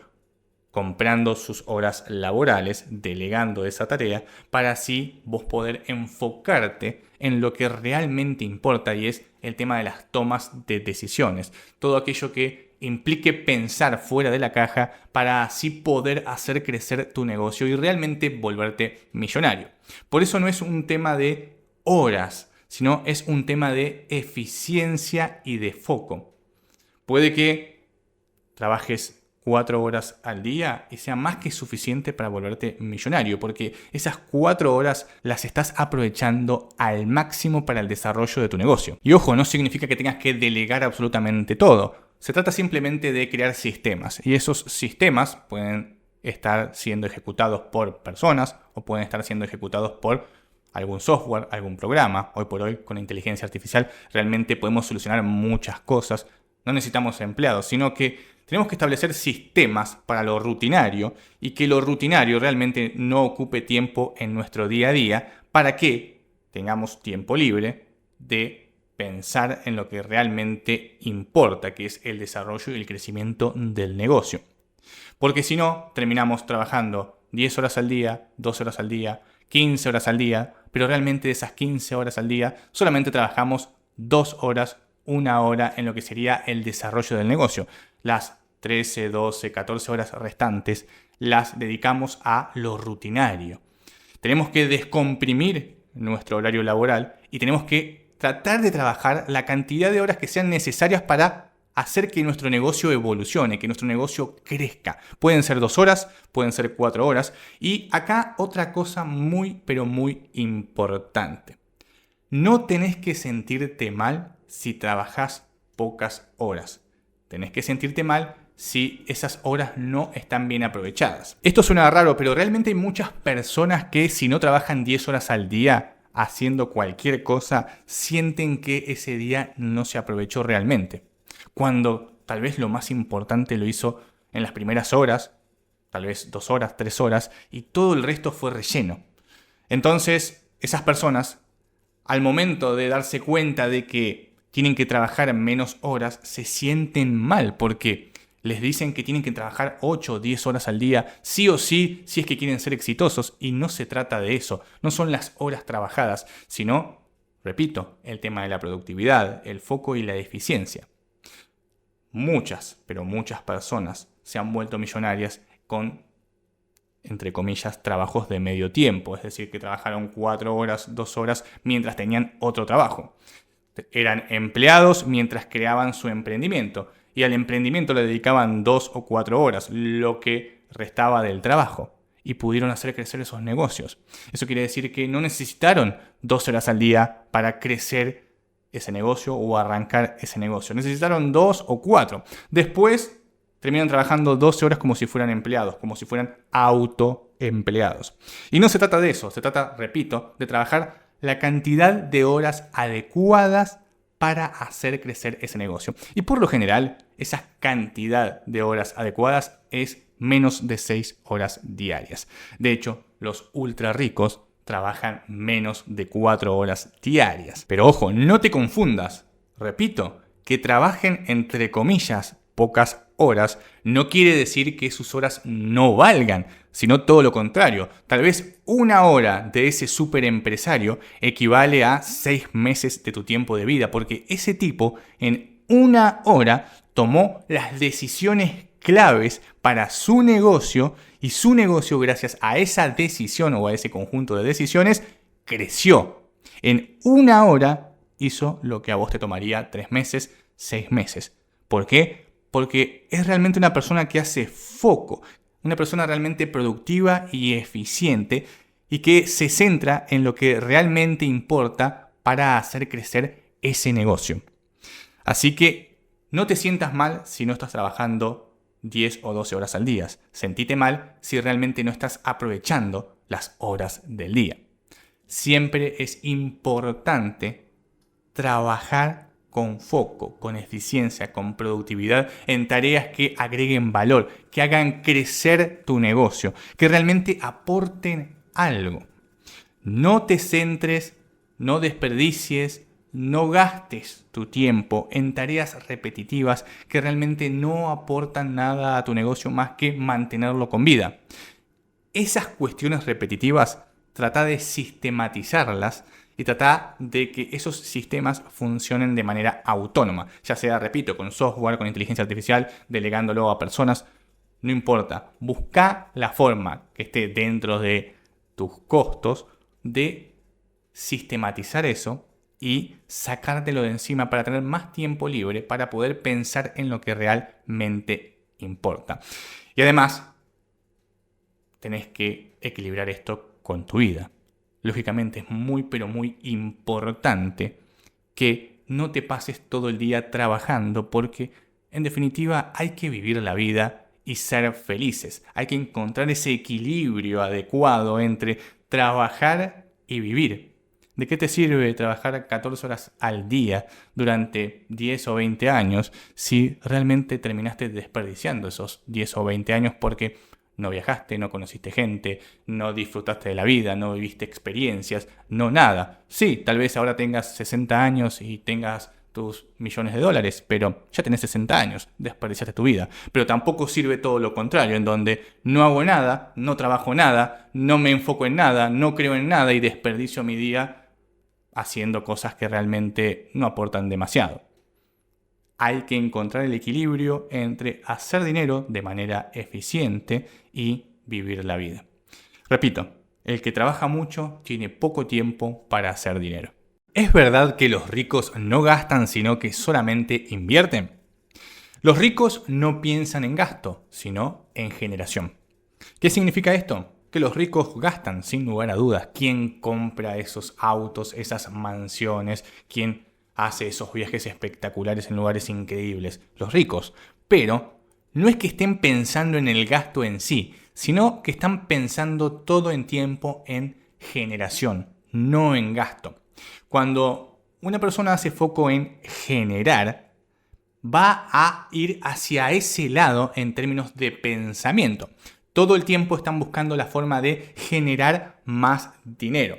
comprando sus horas laborales, delegando esa tarea, para así vos poder enfocarte en lo que realmente importa y es el tema de las tomas de decisiones. Todo aquello que implique pensar fuera de la caja para así poder hacer crecer tu negocio y realmente volverte millonario. Por eso no es un tema de horas, sino es un tema de eficiencia y de foco. Puede que trabajes 4 horas al día y sea más que suficiente para volverte millonario, porque esas 4 horas las estás aprovechando al máximo para el desarrollo de tu negocio. Y ojo, no significa que tengas que delegar absolutamente todo. Se trata simplemente de crear sistemas y esos sistemas pueden estar siendo ejecutados por personas o pueden estar siendo ejecutados por algún software, algún programa. Hoy por hoy con la inteligencia artificial realmente podemos solucionar muchas cosas. No necesitamos empleados, sino que tenemos que establecer sistemas para lo rutinario y que lo rutinario realmente no ocupe tiempo en nuestro día a día para que tengamos tiempo libre de pensar en lo que realmente importa, que es el desarrollo y el crecimiento del negocio. Porque si no, terminamos trabajando 10 horas al día, 12 horas al día, 15 horas al día, pero realmente de esas 15 horas al día solamente trabajamos 2 horas, 1 hora en lo que sería el desarrollo del negocio. Las 13, 12, 14 horas restantes las dedicamos a lo rutinario. Tenemos que descomprimir nuestro horario laboral y tenemos que tratar de trabajar la cantidad de horas que sean necesarias para hacer que nuestro negocio evolucione, que nuestro negocio crezca. Pueden ser 2 horas, pueden ser 4 horas. Y acá otra cosa muy, pero muy importante. No tenés que sentirte mal si trabajás pocas horas. Tenés que sentirte mal si esas horas no están bien aprovechadas. Esto suena raro, pero realmente hay muchas personas que si no trabajan 10 horas al día haciendo cualquier cosa, sienten que ese día no se aprovechó realmente. Cuando tal vez lo más importante lo hizo en las primeras horas, tal vez 2 horas, 3 horas, y todo el resto fue relleno. Entonces, esas personas, al momento de darse cuenta de que tienen que trabajar menos horas, se sienten mal porque les dicen que tienen que trabajar 8 o 10 horas al día, sí o sí, si es que quieren ser exitosos. Y no se trata de eso, no son las horas trabajadas, sino, repito, el tema de la productividad, el foco y la eficiencia. Muchas, pero muchas personas se han vuelto millonarias con, entre comillas, trabajos de medio tiempo, es decir, que trabajaron 4 horas, 2 horas mientras tenían otro trabajo. Eran empleados mientras creaban su emprendimiento y al emprendimiento le dedicaban 2 o 4 horas, lo que restaba del trabajo, y pudieron hacer crecer esos negocios. Eso quiere decir que no necesitaron 2 horas al día para crecer ese negocio o arrancar ese negocio. Necesitaron 2 o 4. Después terminan trabajando 12 horas como si fueran empleados, como si fueran autoempleados. Y no se trata de eso, se trata, repito, de trabajar la cantidad de horas adecuadas para hacer crecer ese negocio. Y por lo general, esa cantidad de horas adecuadas es menos de 6 horas diarias. De hecho, los ultra ricos trabajan menos de 4 horas diarias. Pero ojo, no te confundas. Repito, que trabajen entre comillas pocas horas no quiere decir que sus horas no valgan, sino todo lo contrario. Tal vez 1 hora de ese super empresario equivale a 6 meses de tu tiempo de vida, porque ese tipo en 1 hora tomó las decisiones claves para su negocio y su negocio, gracias a esa decisión o a ese conjunto de decisiones, creció. En 1 hora hizo lo que a vos te tomaría 3 meses, 6 meses. ¿Por qué? Porque es realmente una persona que hace foco, una persona realmente productiva y eficiente y que se centra en lo que realmente importa para hacer crecer ese negocio. Así que no te sientas mal si no estás trabajando 10 o 12 horas al día. Sentite mal si realmente no estás aprovechando las horas del día. Siempre es importante trabajar con foco, con eficiencia, con productividad en tareas que agreguen valor, que hagan crecer tu negocio, que realmente aporten algo. No te centres, no desperdicies, no gastes tu tiempo en tareas repetitivas que realmente no aportan nada a tu negocio más que mantenerlo con vida. Esas cuestiones repetitivas, trata de sistematizarlas y trata de que esos sistemas funcionen de manera autónoma, ya sea, repito, con software, con inteligencia artificial, delegándolo a personas, no importa. Busca la forma que esté dentro de tus costos de sistematizar eso y sacártelo de encima para tener más tiempo libre para poder pensar en lo que realmente importa. Y además, tenés que equilibrar esto con tu vida. Lógicamente es muy pero muy importante que no te pases todo el día trabajando porque en definitiva hay que vivir la vida y ser felices. Hay que encontrar ese equilibrio adecuado entre trabajar y vivir. ¿De qué te sirve trabajar 14 horas al día durante 10 o 20 años si realmente terminaste desperdiciando esos 10 o 20 años porque no viajaste, no conociste gente, no disfrutaste de la vida, no viviste experiencias, no nada? Sí, tal vez ahora tengas 60 años y tengas tus millones de dólares, pero ya tenés 60 años, desperdiciaste tu vida. Pero tampoco sirve todo lo contrario, en donde no hago nada, no trabajo nada, no me enfoco en nada, no creo en nada y desperdicio mi día haciendo cosas que realmente no aportan demasiado. Hay que encontrar el equilibrio entre hacer dinero de manera eficiente y vivir la vida. Repito, el que trabaja mucho tiene poco tiempo para hacer dinero. ¿Es verdad que los ricos no gastan sino que solamente invierten? Los ricos no piensan en gasto, sino en generación. ¿Qué significa esto? Que los ricos gastan sin lugar a dudas. ¿Quién compra esos autos, esas mansiones? ¿Quién hace esos viajes espectaculares en lugares increíbles? Los ricos. Pero no es que estén pensando en el gasto en sí, sino que están pensando todo el tiempo en generación, no en gasto. Cuando una persona hace foco en generar, va a ir hacia ese lado en términos de pensamiento. Todo el tiempo están buscando la forma de generar más dinero.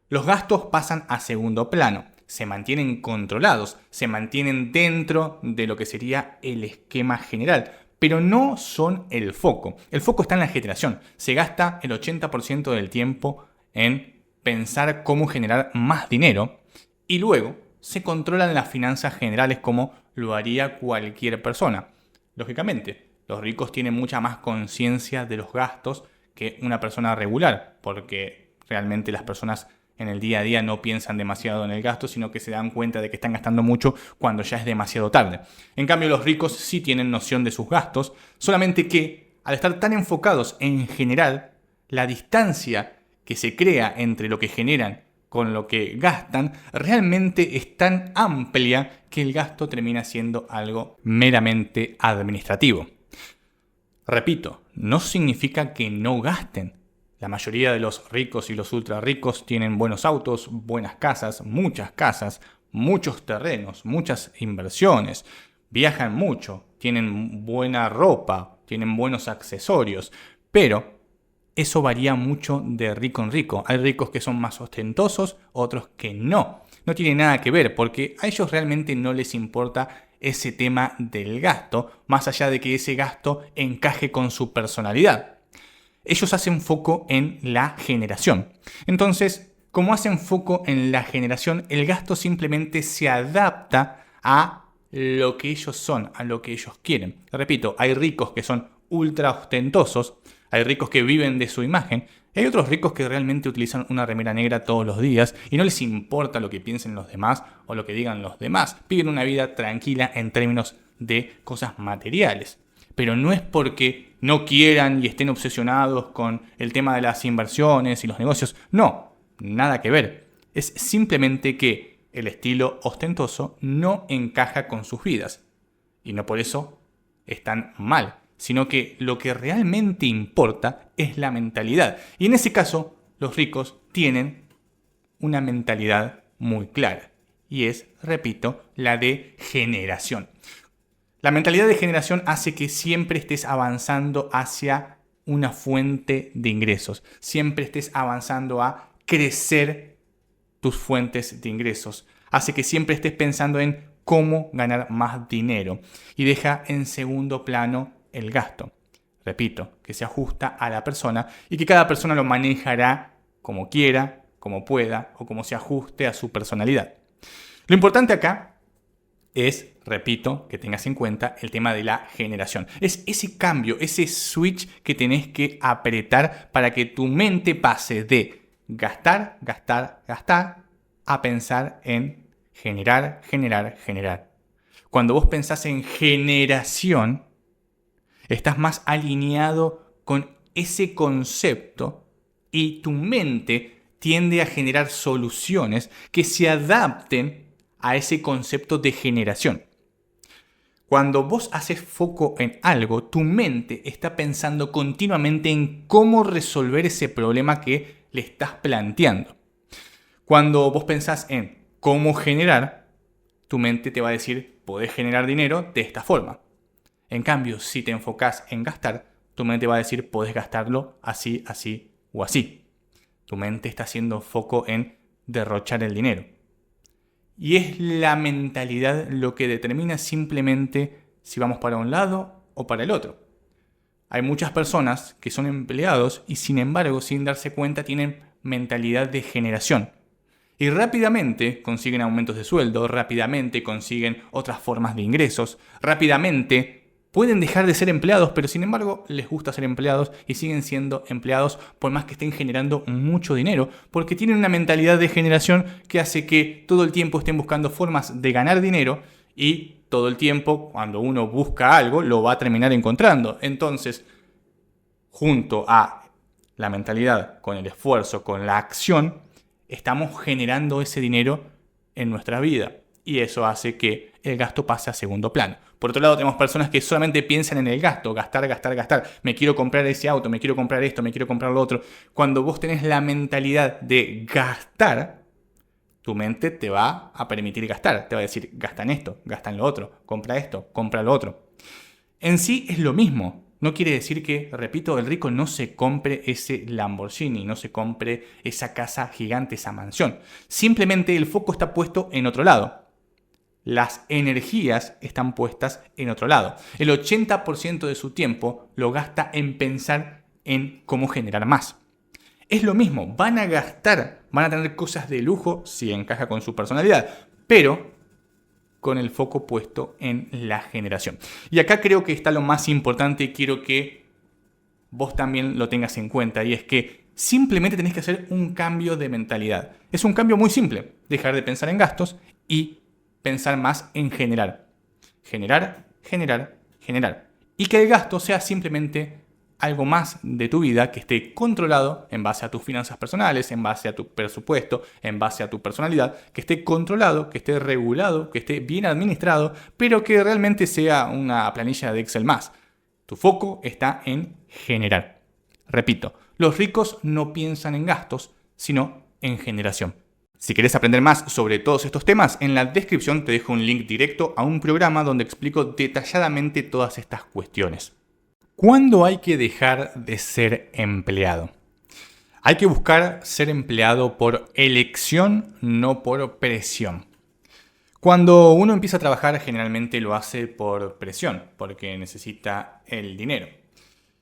Los gastos pasan a segundo plano, se mantienen controlados, se mantienen dentro de lo que sería el esquema general, pero no son el foco. El foco está en la generación. Se gasta el 80% del tiempo en pensar cómo generar más dinero y luego se controlan las finanzas generales como lo haría cualquier persona. Lógicamente, los ricos tienen mucha más conciencia de los gastos que una persona regular, porque realmente las personas en el día a día no piensan demasiado en el gasto, sino que se dan cuenta de que están gastando mucho cuando ya es demasiado tarde. En cambio, los ricos sí tienen noción de sus gastos, solamente que al estar tan enfocados en general, la distancia que se crea entre lo que generan con lo que gastan realmente es tan amplia que el gasto termina siendo algo meramente administrativo. Repito, no significa que no gasten. La mayoría de los ricos y los ultra ricos tienen buenos autos, buenas casas, muchos terrenos, muchas inversiones, viajan mucho, tienen buena ropa, tienen buenos accesorios, pero eso varía mucho de rico en rico. Hay ricos que son más ostentosos, otros que no. No tiene nada que ver porque a ellos realmente no les importa ese tema del gasto, más allá de que ese gasto encaje con su personalidad. Ellos hacen foco en la generación. Entonces, como hacen foco en la generación, el gasto simplemente se adapta a lo que ellos son, a lo que ellos quieren. Repito, hay ricos que son ultra ostentosos, hay ricos que viven de su imagen, y hay otros ricos que realmente utilizan una remera negra todos los días y no les importa lo que piensen los demás o lo que digan los demás. Viven una vida tranquila en términos de cosas materiales. Pero no es porque no quieran y estén obsesionados con el tema de las inversiones y los negocios. No, nada que ver. Es simplemente que el estilo ostentoso no encaja con sus vidas. Y no por eso están mal, sino que lo que realmente importa es la mentalidad. Y en ese caso, los ricos tienen una mentalidad muy clara. Y es, repito, la de generación. La mentalidad de generación hace que siempre estés avanzando hacia una fuente de ingresos. Siempre estés avanzando a crecer tus fuentes de ingresos. Hace que siempre estés pensando en cómo ganar más dinero. Y deja en segundo plano el gasto. Repito, que se ajusta a la persona y que cada persona lo manejará como quiera, como pueda o como se ajuste a su personalidad. Lo importante acá es, repito, que tengas en cuenta el tema de la generación. Es ese cambio, ese switch que tenés que apretar para que tu mente pase de gastar, a pensar en generar. Cuando vos pensás en generación, estás más alineado con ese concepto y tu mente tiende a generar soluciones que se adapten a ese concepto de generación. Cuando vos haces foco en algo, tu mente está pensando continuamente en cómo resolver ese problema que le estás planteando. Cuando vos pensás en cómo generar, tu mente te va a decir, podés generar dinero de esta forma. En cambio, si te enfocás en gastar, tu mente va a decir, podés gastarlo así, así o así. Tu mente está haciendo foco en derrochar el dinero. Y es la mentalidad lo que determina simplemente si vamos para un lado o para el otro. Hay muchas personas que son empleados y sin embargo, sin darse cuenta, tienen mentalidad de generación. Y rápidamente consiguen aumentos de sueldo, rápidamente consiguen otras formas de ingresos, rápidamente pueden dejar de ser empleados, pero sin embargo les gusta ser empleados y siguen siendo empleados por más que estén generando mucho dinero, porque tienen una mentalidad de generación que hace que todo el tiempo estén buscando formas de ganar dinero y todo el tiempo cuando uno busca algo lo va a terminar encontrando. Entonces, junto a la mentalidad, con el esfuerzo, con la acción, estamos generando ese dinero en nuestra vida y eso hace que el gasto pase a segundo plano. Por otro lado, tenemos personas que solamente piensan en el gasto, gastar. Me quiero comprar ese auto, me quiero comprar esto, me quiero comprar lo otro. Cuando vos tenés la mentalidad de gastar, Tu mente te va a permitir gastar, te va a decir, gasta en esto, gasta en lo otro, compra lo otro. En sí es lo mismo. No quiere decir que, repito, el rico no se compre ese Lamborghini, no se compre esa casa gigante, esa mansión. Simplemente el foco está puesto en otro lado. Las energías están puestas en otro lado. El 80% de su tiempo lo gasta en pensar en cómo generar más. Es lo mismo, van a gastar, van a tener cosas de lujo si encaja con su personalidad, pero con el foco puesto en la generación. Y acá creo que está lo más importante y quiero que vos también lo tengas en cuenta, y es que simplemente tenés que hacer un cambio de mentalidad. Es un cambio muy simple, dejar de pensar en gastos y pensar más en generar. Generar. Y que el gasto sea simplemente algo más de tu vida que esté controlado en base a tus finanzas personales, en base a tu presupuesto, en base a tu personalidad, que esté controlado, que esté regulado, que esté bien administrado, pero que realmente sea una planilla de Excel más. Tu foco está en generar. Repito, los ricos no piensan en gastos, sino en generación. Si querés aprender más sobre todos estos temas, en la descripción te dejo un link directo a un programa donde explico detalladamente todas estas cuestiones. ¿Cuándo hay que dejar de ser empleado? Hay que buscar ser empleado por elección, no por presión. Cuando uno empieza a trabajar, generalmente lo hace por presión, porque necesita el dinero.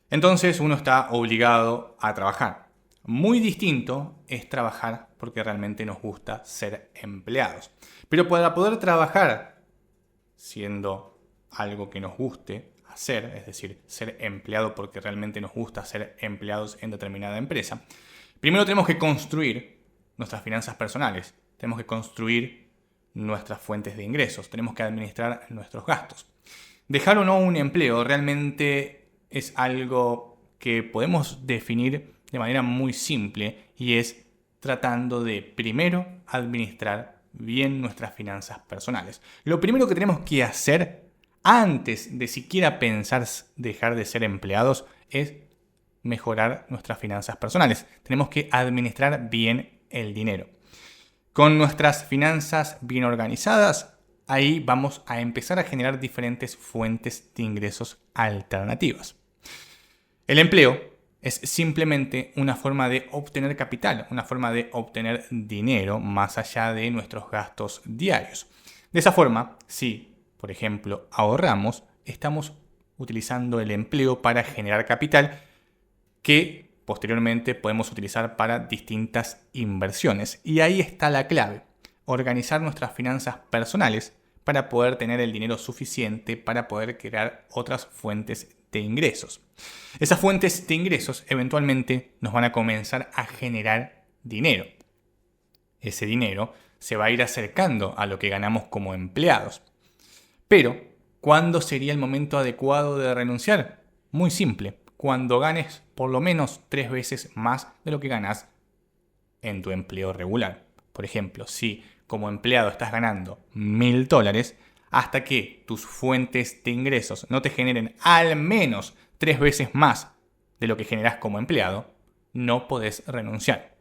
Entonces uno está obligado a trabajar. Muy distinto es trabajar porque realmente nos gusta ser empleados. Pero para poder trabajar siendo algo que nos guste hacer, es decir, ser empleado porque realmente nos gusta ser empleados en determinada empresa, primero tenemos que construir nuestras finanzas personales, tenemos que construir nuestras fuentes de ingresos, tenemos que administrar nuestros gastos. Dejar o no un empleo realmente es algo que podemos definir de manera muy simple, y es tratando de primero administrar bien nuestras finanzas personales. Lo primero que tenemos que hacer antes de siquiera pensar dejar de ser empleados es mejorar nuestras finanzas personales. Tenemos que administrar bien el dinero. Con nuestras finanzas bien organizadas, ahí vamos a empezar a generar diferentes fuentes de ingresos alternativas. El empleo es simplemente una forma de obtener capital, una forma de obtener dinero más allá de nuestros gastos diarios. De esa forma, si por ejemplo, ahorramos, estamos utilizando el empleo para generar capital que posteriormente podemos utilizar para distintas inversiones. Y ahí está la clave, organizar nuestras finanzas personales para poder tener el dinero suficiente para poder crear otras fuentes de ingresos. Esas fuentes de ingresos eventualmente nos van a comenzar a generar dinero. Ese dinero se va a ir acercando a lo que ganamos como empleados. Pero, ¿cuándo sería el momento adecuado de renunciar? Muy simple, cuando ganes por lo menos 3 veces más de lo que ganas en tu empleo regular. Por ejemplo, si como empleado estás ganando $1.000, hasta que tus fuentes de ingresos no te generen al menos 3 veces más de lo que generas como empleado, no podés renunciar.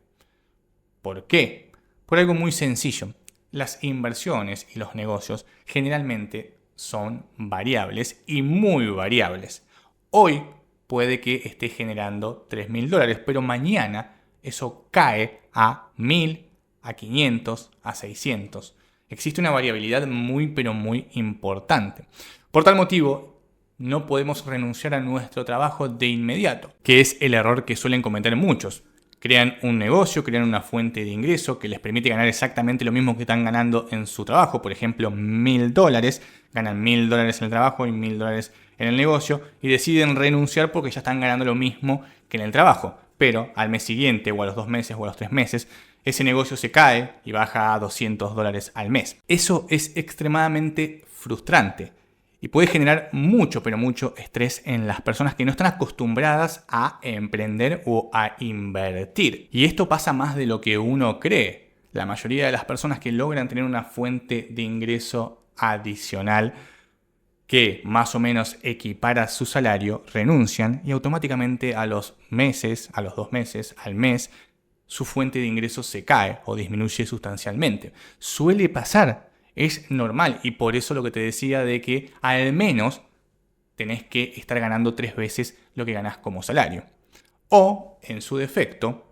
¿Por qué? Por algo muy sencillo. Las inversiones y los negocios generalmente son variables y muy variables. Hoy puede que esté generando $3.000, pero mañana eso cae a 1.000, a 500, a 600. Existe una variabilidad muy pero muy importante. Por tal motivo, no podemos renunciar a nuestro trabajo de inmediato, que es el error que suelen cometer muchos. Crean un negocio, crean una fuente de ingreso que les permite ganar exactamente lo mismo que están ganando en su trabajo. Por ejemplo, $1.000, ganan $1.000 en el trabajo y $1.000 en el negocio, y deciden renunciar porque ya están ganando lo mismo que en el trabajo. Pero al mes siguiente, o a los 2 meses, o a los 3 meses, ese negocio se cae y baja a $200 al mes. Eso es extremadamente frustrante y puede generar mucho, pero mucho estrés en las personas que no están acostumbradas a emprender o a invertir. Y esto pasa más de lo que uno cree. La mayoría de las personas que logran tener una fuente de ingreso adicional que más o menos equipara su salario, renuncian y automáticamente a los meses, a los 2 meses, al mes, su fuente de ingresos se cae o disminuye sustancialmente. Suele pasar, es normal, y por eso lo que te decía de que al menos tenés que estar ganando 3 veces lo que ganás como salario. O, en su defecto,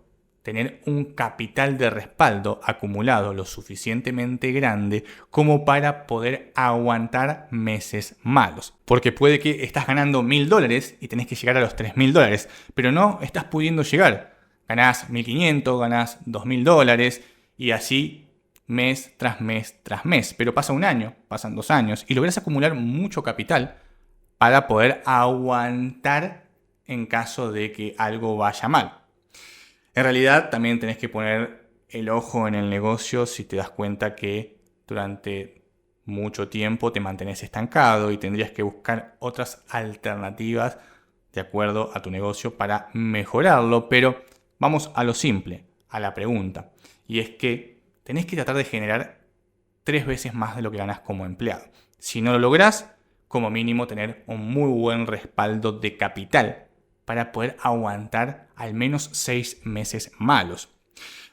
tener un capital de respaldo acumulado lo suficientemente grande como para poder aguantar meses malos. Porque puede que estás ganando $1.000 y tenés que llegar a los $3.000, pero no estás pudiendo llegar. Ganás 1.500, ganás $2.000 y así mes tras mes tras mes. Pero pasa un año, pasan 2 años y lográs acumular mucho capital para poder aguantar en caso de que algo vaya mal. En realidad también tenés que poner el ojo en el negocio si te das cuenta que durante mucho tiempo te mantenés estancado y tendrías que buscar otras alternativas de acuerdo a tu negocio para mejorarlo. Pero vamos a lo simple, a la pregunta. Y es que tenés que tratar de generar 3 veces más de lo que ganás como empleado. Si no lo lográs, como mínimo tener un muy buen respaldo de capital para poder aguantar al menos 6 meses malos.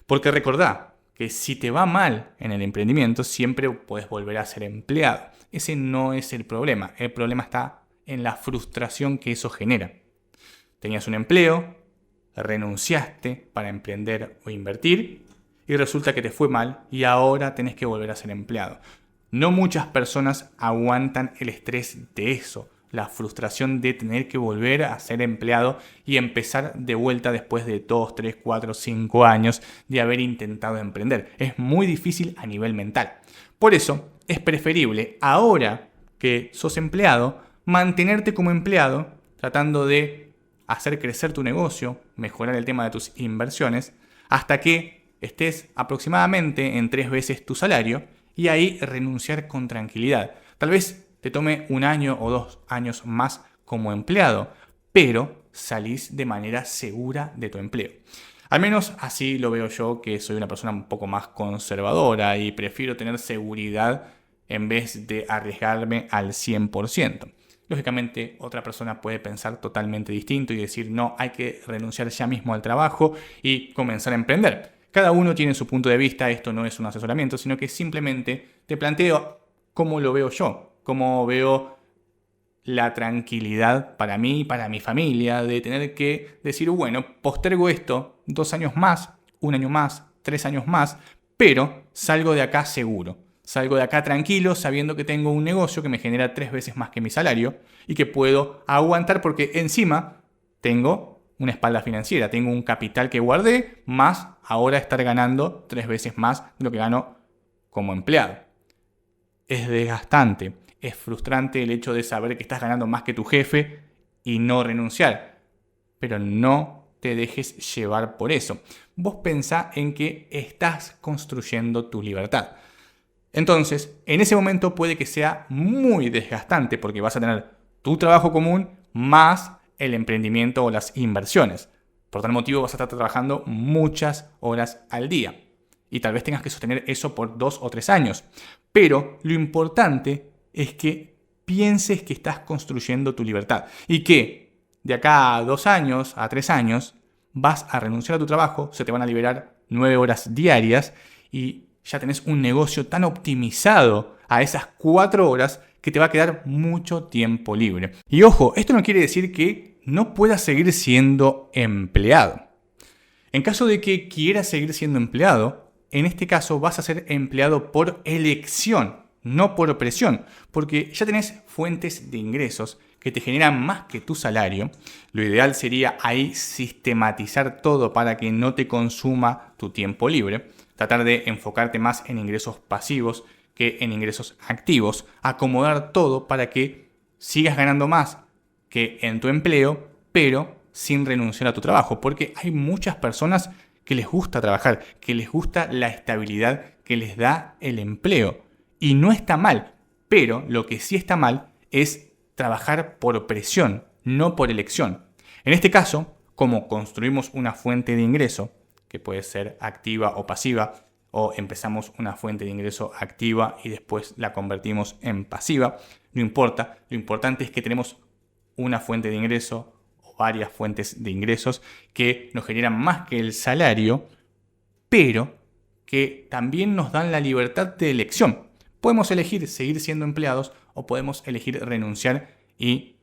Porque recordá que si te va mal en el emprendimiento, siempre puedes volver a ser empleado. Ese no es el problema. El problema está en la frustración que eso genera. Tenías un empleo, renunciaste para emprender o invertir y resulta que te fue mal y ahora tenés que volver a ser empleado. No muchas personas aguantan el estrés de eso. La frustración de tener que volver a ser empleado y empezar de vuelta después de 2, 3, 4, 5 años de haber intentado emprender. Es muy difícil a nivel mental. Por eso es preferible, ahora que sos empleado, mantenerte como empleado, tratando de hacer crecer tu negocio, mejorar el tema de tus inversiones, hasta que estés aproximadamente en 3 veces tu salario y ahí renunciar con tranquilidad. Tal vez te tome 1 año o 2 años más como empleado, pero salís de manera segura de tu empleo. Al menos así lo veo yo, que soy una persona un poco más conservadora y prefiero tener seguridad en vez de arriesgarme al 100%. Lógicamente, otra persona puede pensar totalmente distinto y decir, no, hay que renunciar ya mismo al trabajo y comenzar a emprender. Cada uno tiene su punto de vista, esto no es un asesoramiento, sino que simplemente te planteo cómo lo veo yo. Cómo veo la tranquilidad para mí y para mi familia de tener que decir, bueno, postergo esto 2 años más, 1 año más, 3 años más, pero salgo de acá seguro. Salgo de acá tranquilo sabiendo que tengo un negocio que me genera 3 veces más que mi salario y que puedo aguantar porque encima tengo una espalda financiera, tengo un capital que guardé, más ahora estar ganando 3 veces más de lo que gano como empleado. Es desgastante. Es frustrante el hecho de saber que estás ganando más que tu jefe y no renunciar. Pero no te dejes llevar por eso. Vos pensá en que estás construyendo tu libertad. Entonces, en ese momento puede que sea muy desgastante porque vas a tener tu trabajo común más el emprendimiento o las inversiones. Por tal motivo vas a estar trabajando muchas horas al día. Y tal vez tengas que sostener eso por 2 o 3 años. Pero lo importante es que pienses que estás construyendo tu libertad y que de acá a 2 años, a 3 años, vas a renunciar a tu trabajo, se te van a liberar 9 horas diarias y ya tenés un negocio tan optimizado a esas 4 horas que te va a quedar mucho tiempo libre. Y ojo, esto no quiere decir que no puedas seguir siendo empleado. En caso de que quieras seguir siendo empleado, en este caso vas a ser empleado por elección, no por presión, porque ya tenés fuentes de ingresos que te generan más que tu salario. Lo ideal sería ahí sistematizar todo para que no te consuma tu tiempo libre, tratar de enfocarte más en ingresos pasivos que en ingresos activos, acomodar todo para que sigas ganando más que en tu empleo, pero sin renunciar a tu trabajo, porque hay muchas personas que les gusta trabajar, que les gusta la estabilidad que les da el empleo. Y no está mal, pero lo que sí está mal es trabajar por presión, no por elección. En este caso, como construimos una fuente de ingreso, que puede ser activa o pasiva, o empezamos una fuente de ingreso activa y después la convertimos en pasiva, no importa. Lo importante es que tenemos una fuente de ingreso o varias fuentes de ingresos que nos generan más que el salario, pero que también nos dan la libertad de elección. Podemos elegir seguir siendo empleados o podemos elegir renunciar y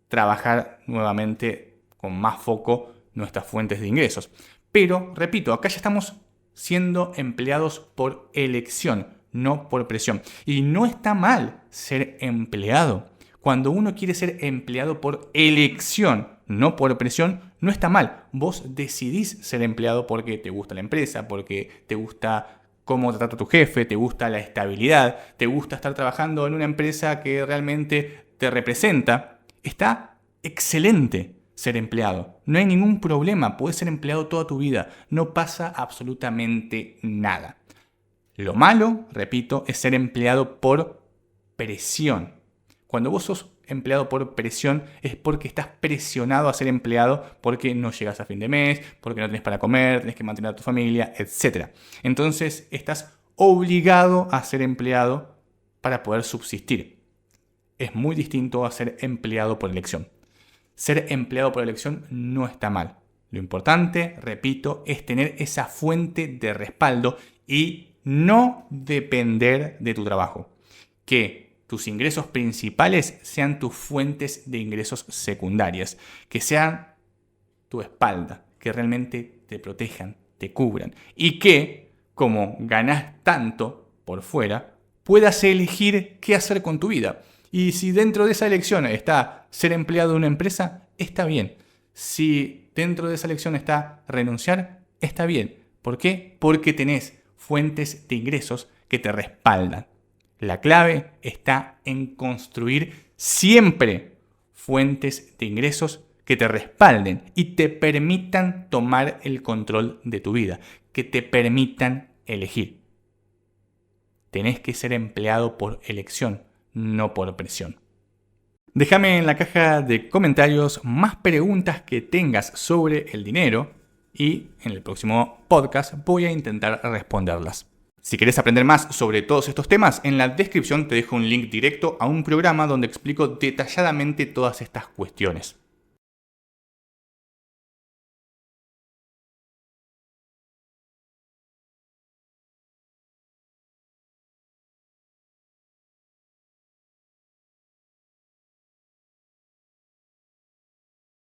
trabajar nuevamente con más foco nuestras fuentes de ingresos. Pero, repito, acá ya estamos siendo empleados por elección, no por presión. Y no está mal ser empleado. Cuando uno quiere ser empleado por elección, no por presión, no está mal. Vos decidís ser empleado porque te gusta la empresa, porque te gusta cómo te trata tu jefe, te gusta la estabilidad, te gusta estar trabajando en una empresa que realmente te representa. Está excelente ser empleado. No hay ningún problema, puedes ser empleado toda tu vida. No pasa absolutamente nada. Lo malo, repito, es ser empleado por presión. Cuando vos sos empleado por presión es porque estás presionado a ser empleado porque no llegas a fin de mes, porque no tenés para comer, tenés que mantener a tu familia, etc. Entonces estás obligado a ser empleado para poder subsistir. Es muy distinto a ser empleado por elección. Ser empleado por elección no está mal. Lo importante, repito, es tener esa fuente de respaldo y no depender de tu trabajo. Que tus ingresos principales sean tus fuentes de ingresos secundarias, que sean tu espalda, que realmente te protejan, te cubran y que, como ganás tanto por fuera, puedas elegir qué hacer con tu vida. Y si dentro de esa elección está ser empleado de una empresa, está bien. Si dentro de esa elección está renunciar, está bien. ¿Por qué? Porque tenés fuentes de ingresos que te respaldan. La clave está en construir siempre fuentes de ingresos que te respalden y te permitan tomar el control de tu vida, que te permitan elegir. Tenés que ser empleado por elección, no por presión. Déjame en la caja de comentarios más preguntas que tengas sobre el dinero y en el próximo podcast voy a intentar responderlas. Si querés aprender más sobre todos estos temas, en la descripción te dejo un link directo a un programa donde explico detalladamente todas estas cuestiones.